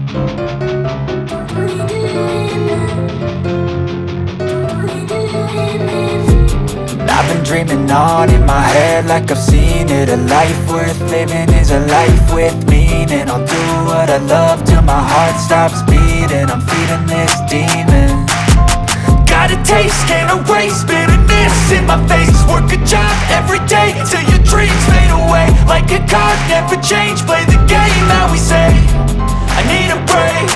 I've been dreaming on in my head like I've seen it. A life worth living is a life with meaning. I'll do what I love till my heart stops beating. I'm feeding this demon. Got a taste, can't erase bitterness in my face. Work a job every day till your dreams fade away. Like a card, never change, play the game that we say. I need a break.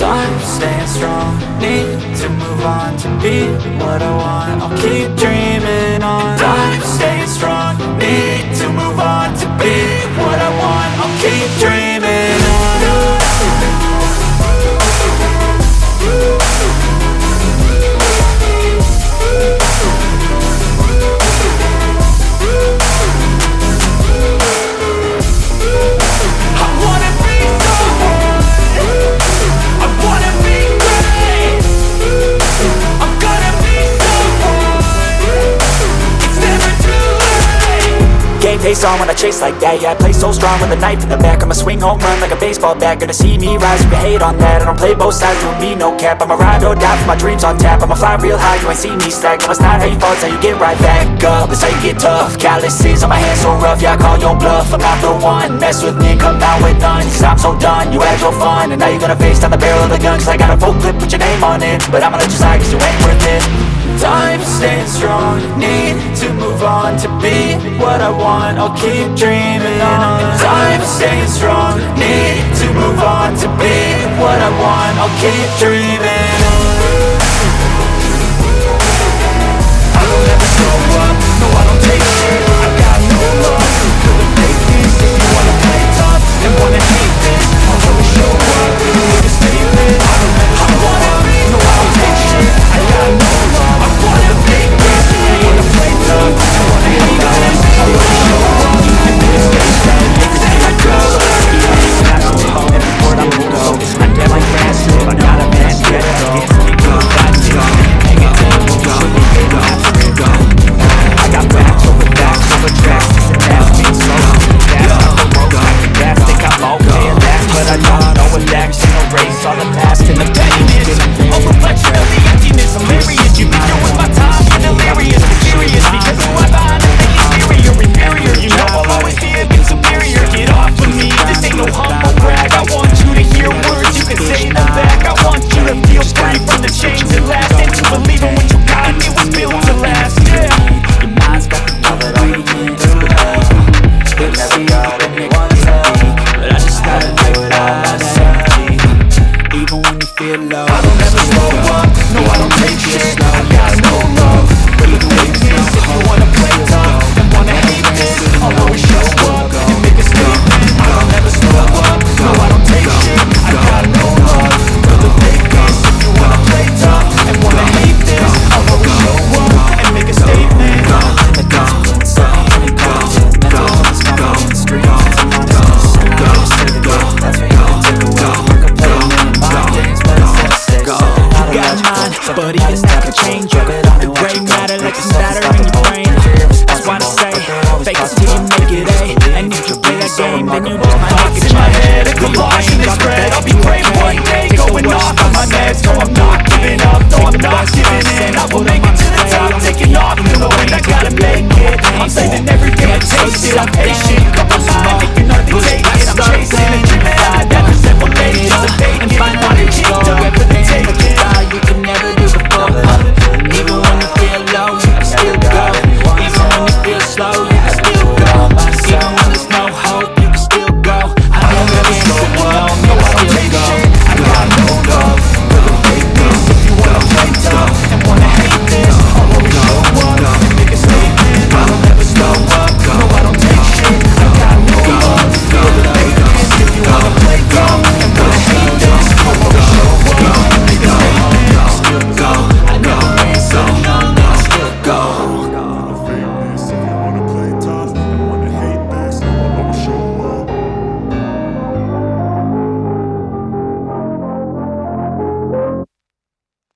I'm staying strong, need to move on to be what I want. I'll keep dreaming on. I'm staying strong, need to move on to be what I want. I'll keep dreaming on. Face on when I chase like that. Yeah, I play so strong with a knife in the back. I'ma swing home run like a baseball bat. Gonna see me rise, you can hate on that. I don't play both sides, doing me no cap. I'ma ride or die for my dreams on tap. I'ma fly real high, you ain't see me stack. No, it's not how you fall, it's how you get right back up. That's how you get tough. Calluses on my hands so rough, yeah, I call your bluff. I'm not the one, mess with me and come out with none. Cause I'm so done, you had your fun. And now you're gonna face down the barrel of the gun. Cause I got a full clip with your name on it. But I'ma let you slide cause you ain't worth it. Time staying strong, need to move on to be what I want. I'll keep dreaming on. Time staying strong, need to move on to be what I want. I'll keep dreaming.